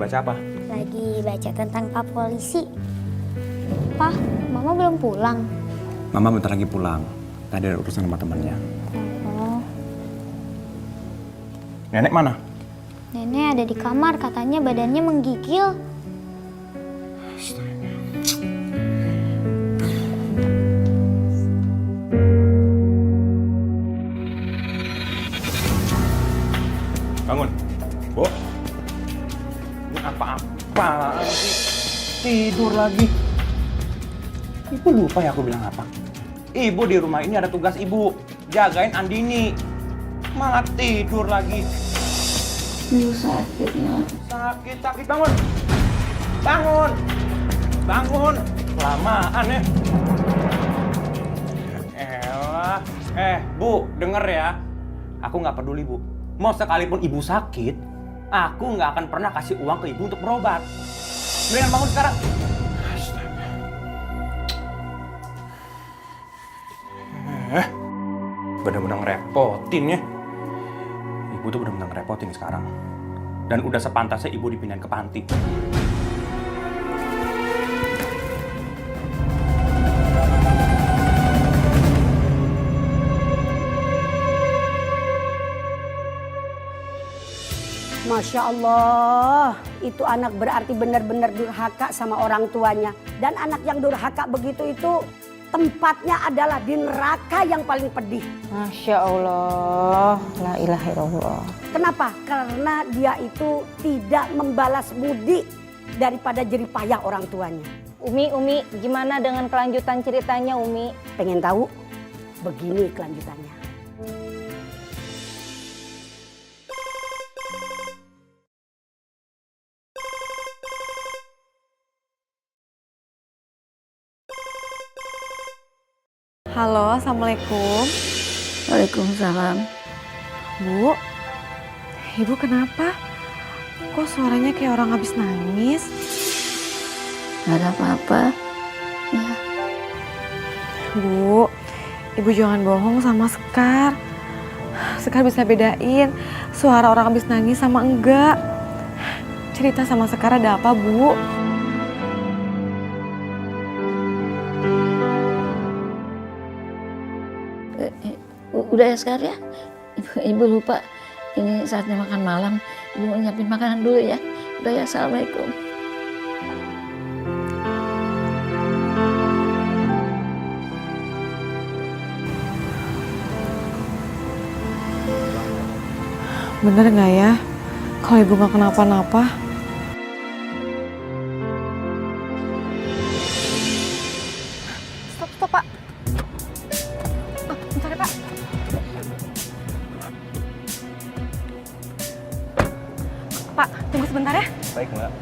baca apa? Lagi baca tentang Pak Polisi. Pak, Mama belum pulang. Mama bentar lagi pulang. Tadi ada urusan sama temannya. Oh, Nenek mana? Nenek ada di kamar, katanya badannya menggigil. Bangun. Bu. Ini apa-apaan sih? Tidur lagi. Ibu lupa ya aku bilang apa? Ibu di rumah ini ada tugas ibu. Jagain Andini. Malah tidur lagi. Ibu sakit, Nak. Sakit, bangun. Bangun. Bangun. Kelamaan ya. Elah. Bu, denger ya. Aku nggak peduli, Bu. Mau sekalipun ibu sakit, aku nggak akan pernah kasih uang ke ibu untuk berobat. Mendingan bangun sekarang. Bener-bener ngerepotin ya. Ibu tuh bener-bener ngerepotin sekarang. Dan udah sepantasnya ibu dipindahin ke panti. Masya Allah, itu anak berarti benar-benar durhaka sama orang tuanya. Dan anak yang durhaka begitu itu tempatnya adalah di neraka yang paling pedih. Masya Allah, la ilaha illallah. Kenapa? Karena dia itu tidak membalas budi daripada jerih payah orang tuanya. Umi, gimana dengan kelanjutan ceritanya, Umi? Pengen tahu? Begini kelanjutannya. Halo, Assalamualaikum. Waalaikumsalam. Bu, Ibu kenapa? Kok suaranya kayak orang habis nangis? Gak ada apa-apa. Ya, Bu, Ibu jangan bohong sama Sekar. Sekar bisa bedain suara orang habis nangis sama enggak. Cerita sama Sekar ada apa, Bu? udah ya sekarang ya. Ibu lupa. Ini saatnya makan malam. Ibu mau nyiapin makanan dulu ya. Udah ya, Assalamualaikum. Bener nggak ya? Kalau Ibu nggak kenapa-napa? Stop, Pak. Bentar ya, Pak. Pak, tunggu sebentar ya. Baik, Mbak.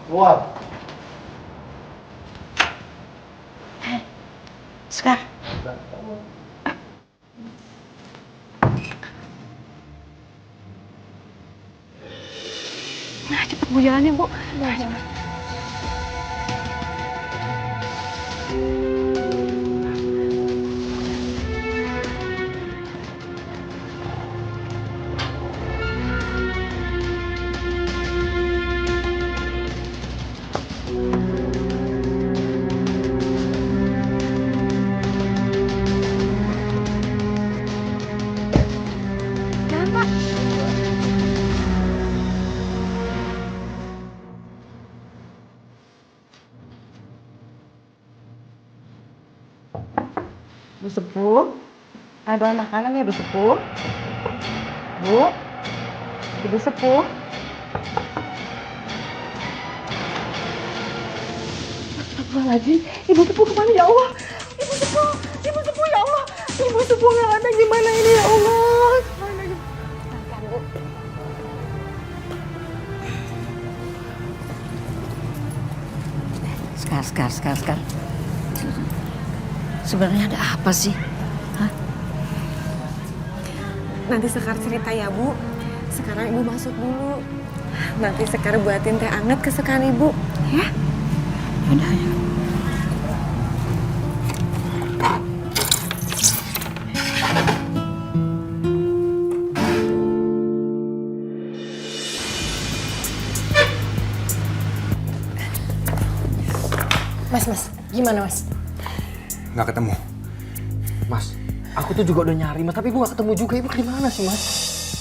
Keluar. Sekar. Nah, cepet Bu jalannya, Bu. Jalan, Pak. Bu Sepuh, ada makanan ya Bu Sepuh? Bu, Ibu Sepuh. Astagfirullahaladzim, Ibu Sepuh kemana ya Allah? Ibu Sepuh ya Allah. Ibu Sepuh nggak ada, gimana ini ya Allah? Sekar. Sebenarnya ada apa sih? Hah? Nanti Sekar cerita ya Bu. Sekarang Ibu masuk dulu. Nanti Sekar buatin teh anget kesukaan Ibu, ya? Udah ya. Mas, gimana Mas? Nggak ketemu. Mas, aku tuh juga udah nyari Mas, tapi Ibu nggak ketemu juga. Ibu gimana sih Mas?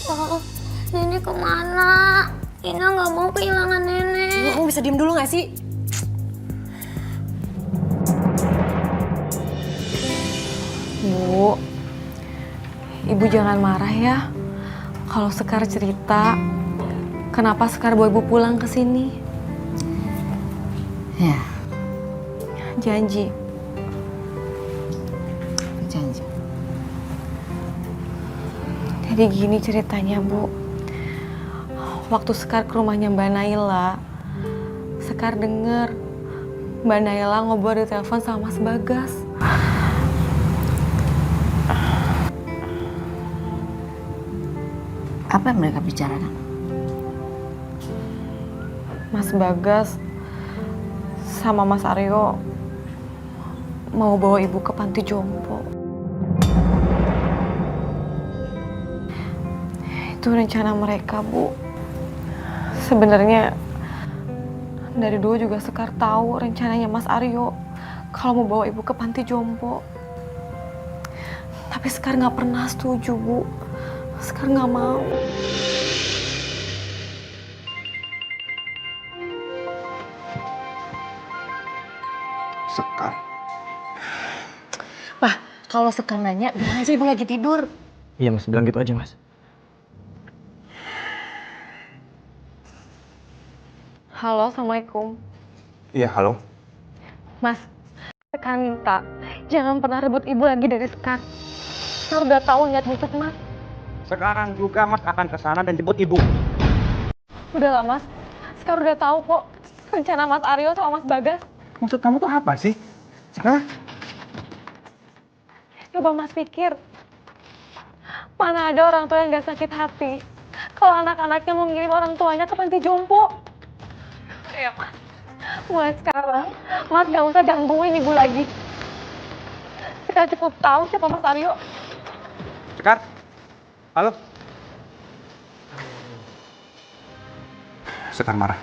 Oh, Nenek kemana? Ina nggak mau kehilangan Nenek. Kamu bisa diem dulu nggak sih? Bu, Ibu jangan marah ya. Kalau Sekar cerita, kenapa Sekar bawa Ibu pulang ke sini? Ya, Janji. janji. Jadi gini ceritanya, Bu. Waktu Sekar ke rumahnya Mbak Naila, Sekar denger Mbak Naila ngobrol di telepon sama Mas Bagas. Apa yang mereka bicarakan? Mas Bagas sama Mas Aryo mau bawa Ibu ke panti jompo. Itu rencana mereka, Bu. Sebenarnya dari dulu juga Sekar tahu rencananya Mas Aryo kalau mau bawa Ibu ke panti jompo. Tapi Sekar nggak pernah setuju, Bu. Sekar nggak mau. Sekar. Pak, kalau Sekar nanya, bilang aja Ibu lagi tidur. Iya Mas, bilang gitu aja Mas. Halo, Assalamualaikum. Iya, halo. Mas, Sekar minta jangan pernah rebut Ibu lagi dari Sekar. Sekar udah tahu niat busuk Mas. Sekarang juga Mas akan ke sana dan jemput Ibu. Udahlah Mas, Sekar udah tahu kok rencana Mas Aryo sama Mas Bagas. Maksud kamu tuh apa sih? Hah? Coba Mas pikir, mana ada orang tua yang gak sakit hati kalau anak-anaknya mau ngirim orang tuanya ke panti jompo. Ya Mas, mulai sekarang Mas gak usah gangguin Ibu lagi. Kita cukup tahu siapa Mas Aryo. Sekar? Halo? Sekar marah.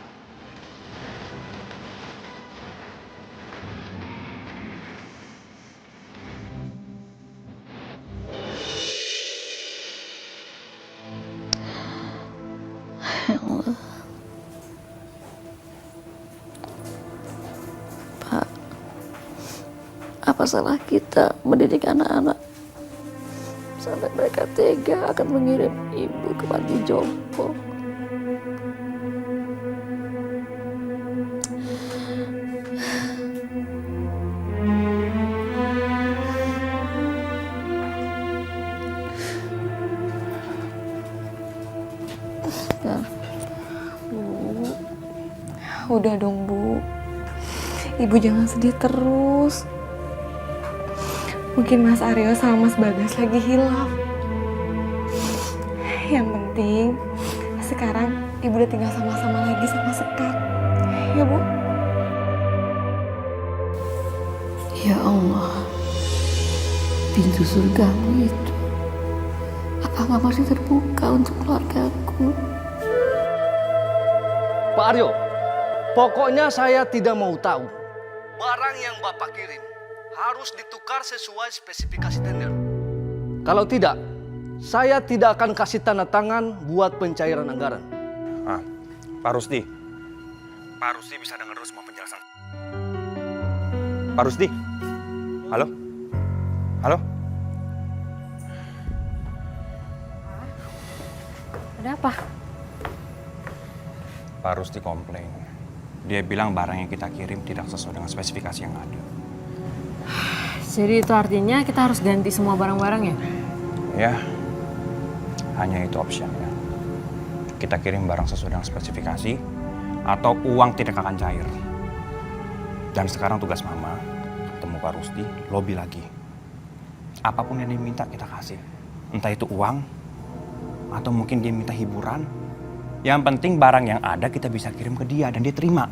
Ya Allah. Pak, apa salah kita mendidik anak-anak sampai mereka tega akan mengirim Ibu ke panti jompo? Udah dong Bu, Ibu jangan sedih terus. Mungkin Mas Aryo sama Mas Bagas lagi hilaf. Yang penting sekarang Ibu udah tinggal sama-sama lagi sama Sekar. Ya Bu? Ya Allah, pintu surgamu itu apakah masih terbuka untuk keluargaku? Pak Aryo, pokoknya saya tidak mau tahu. Barang yang Bapak kirim harus ditukar sesuai spesifikasi tender. Kalau tidak, saya tidak akan kasih tanda tangan buat pencairan anggaran. Pak Rusdi. Pak Rusdi bisa dengar dulu semua penjelasan. Pak Rusdi. Halo? Halo? Ada apa? Pak Rusdi komplain. Dia bilang barang yang kita kirim tidak sesuai dengan spesifikasi yang ada. Jadi itu artinya kita harus ganti semua barang-barang ya? Ya, hanya itu opsinya. Kita kirim barang sesuai dengan spesifikasi atau uang tidak akan cair. Dan sekarang tugas Mama ketemu Pak Rusdi, lobby lagi. Apapun yang diminta kita kasih. Entah itu uang atau mungkin dia minta hiburan. Yang penting barang yang ada kita bisa kirim ke dia dan dia terima.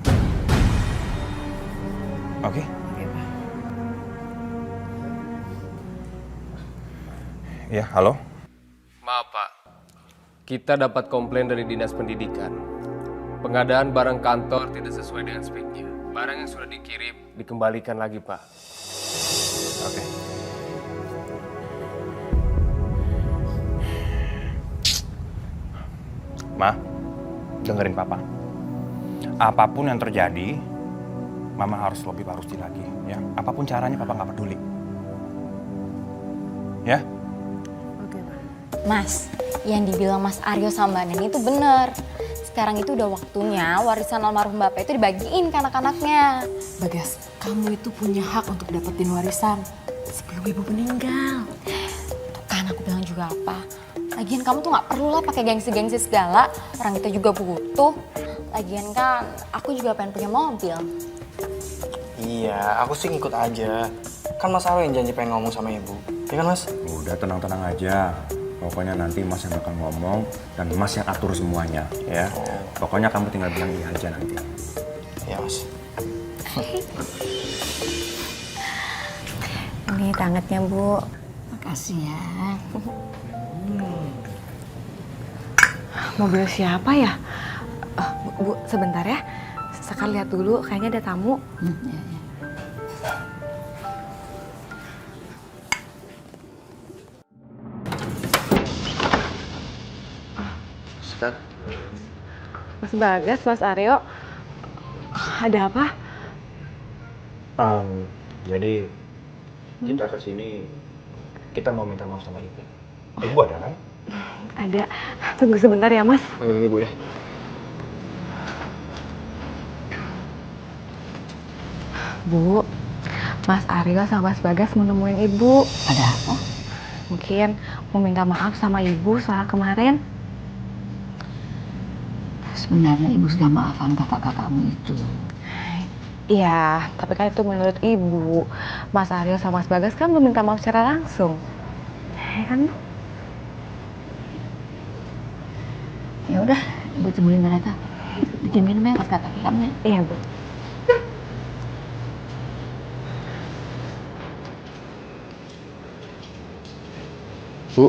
Oke? Oke, Pak. Ya, halo? Maaf Pak, kita dapat komplain dari Dinas Pendidikan. Pengadaan barang kantor tidak sesuai dengan speknya. Barang yang sudah dikirim dikembalikan lagi Pak. Oke. Ma, dengerin Papa. Apapun yang terjadi, Mama harus lobby Pak Rusdi lagi. Ya, apapun caranya Papa nggak peduli. Ya? Mas, yang dibilang Mas Aryo sama Mbak Neni itu bener. Sekarang itu udah waktunya warisan almarhum Bapak itu dibagiin ke anak-anaknya. Bagas, kamu itu punya hak untuk dapetin warisan sebelum ibu meninggal. Tuh kan aku bilang juga apa. Lagian kamu tuh gak perlu lah pakai gengsi-gengsi segala. Orang kita juga butuh. Lagian kan aku juga pengen punya mobil. Iya, aku sih ngikut aja. Kan Mas Aryo yang janji pengen ngomong sama ibu. Ya kan Mas? Udah tenang-tenang aja. Pokoknya nanti Mas yang bakal ngomong dan Mas yang atur semuanya, ya. Pokoknya kamu tinggal bilang iya aja nanti. Iya Mas. Ini tangetnya, Bu. Makasih ya. Mobil siapa ya? Bu, sebentar ya. Sekar lihat dulu, kayaknya ada tamu. Ya. Mas Bagas, Mas Aryo. Ada apa? Jadi kita kesini, kita mau minta maaf sama Ibu. Ibu ada kan? Ada. Tunggu sebentar ya, Mas. Ibu ya. Bu, Mas Aryo sama Mas Bagas mau nemuin Ibu. Ada apa? Mungkin mau minta maaf sama Ibu soal kemarin. Sebenarnya ibu sudah maafkan kakak-kakakmu itu. Iya, tapi kan itu menurut Ibu. Mas Aryo sama Mas Bagas kan belum minta maaf secara langsung. Ya kan? Ya udah, ibu temuin mereka. Bikin minum ya kakak-kakakmu. Iya, Bu. Bu.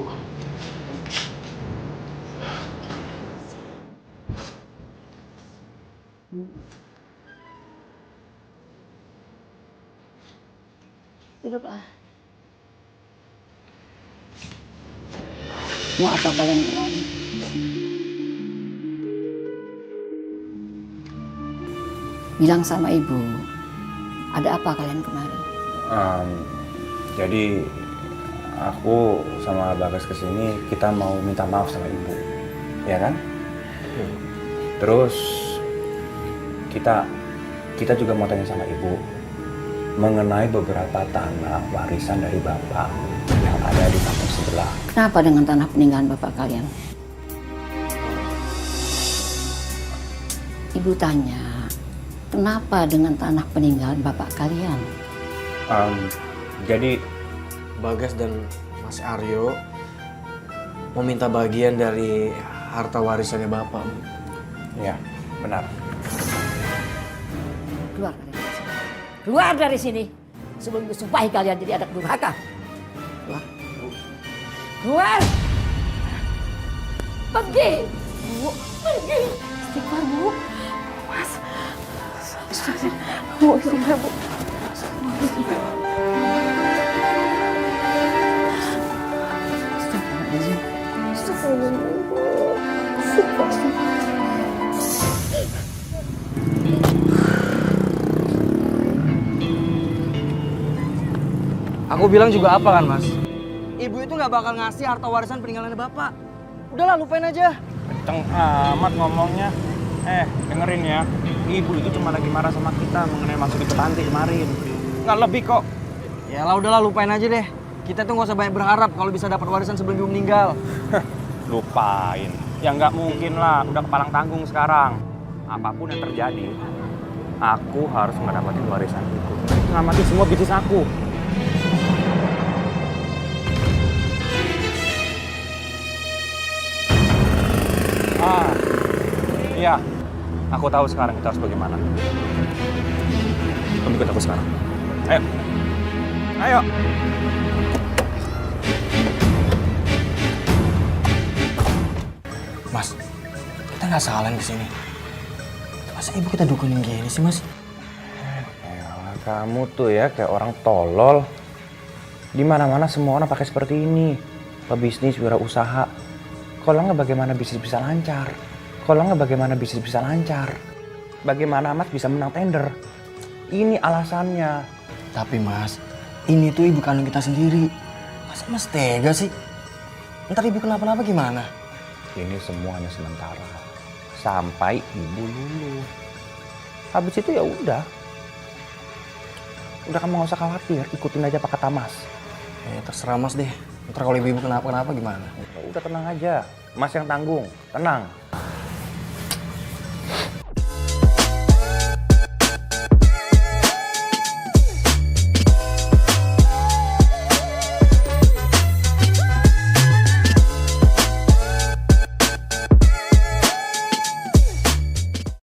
Duduklah. Mau apa kalian kemari? Bilang sama ibu, ada apa kalian kemari? Jadi aku sama Bagas kesini, kita mau minta maaf sama Ibu, ya kan? Terus kita juga mau tanya sama Ibu mengenai beberapa tanah warisan dari Bapak yang ada di kampung sebelah. Kenapa dengan tanah peninggalan bapak kalian? Ibu tanya, kenapa dengan tanah peninggalan bapak kalian? Jadi Bagas dan Mas Aryo mau minta bagian dari harta warisannya Bapak. ya benar. Keluar dari sini sebelum kusumpahi kalian jadi anak durhaka. Keluar. Keluar. Pergi. Bu, pergi. Istighfar, Bu. Mas. Bu, istighfar, Bu. Aku bilang juga apa kan Mas? Ibu itu nggak bakal ngasih harta warisan peninggalan Bapak. Udahlah lupain aja. Kenceng amat ngomongnya. Dengerin ya. Ibu itu cuma lagi marah sama kita mengenai masuk ke panti kemarin. Nggak lebih kok. Ya lah udahlah lupain aja deh. Kita tuh nggak usah banyak berharap kalau bisa dapat warisan sebelum ibu meninggal. Lupain. Ya nggak mungkin lah, udah kepalang tanggung sekarang. Apapun yang terjadi, aku harus mendapatkan warisan itu. Selamatin semua bisnis aku. Iya. Aku tahu sekarang kita harus bagaimana. Kamu ikut aku sekarang. Ayo. Ayo. Mas, kita nggak salah di sini. Masa ibu kita dukunin gini sih, Mas? Yalah, kamu tuh ya kayak orang tolol. Di mana-mana semua orang pakai seperti ini. Pebisnis, wirausaha. Kalau nggak bagaimana bisnis bisa lancar? Kalau nggak bagaimana bisnis bisa lancar? Bagaimana Mas bisa menang tender? Ini alasannya. Tapi Mas, ini tuh ibu kandung kita sendiri. Masa Mas tega sih? Ntar ibu kenapa-napa gimana? Ini semuanya sementara. Sampai ibu lulus. Habis itu ya udah. Udah kamu nggak usah khawatir. Ikutin aja apa kata Mas. Ya terserah Mas deh. Ntar kalau ibu kenapa-napa gimana? Udah tenang aja. Mas yang tanggung. Tenang.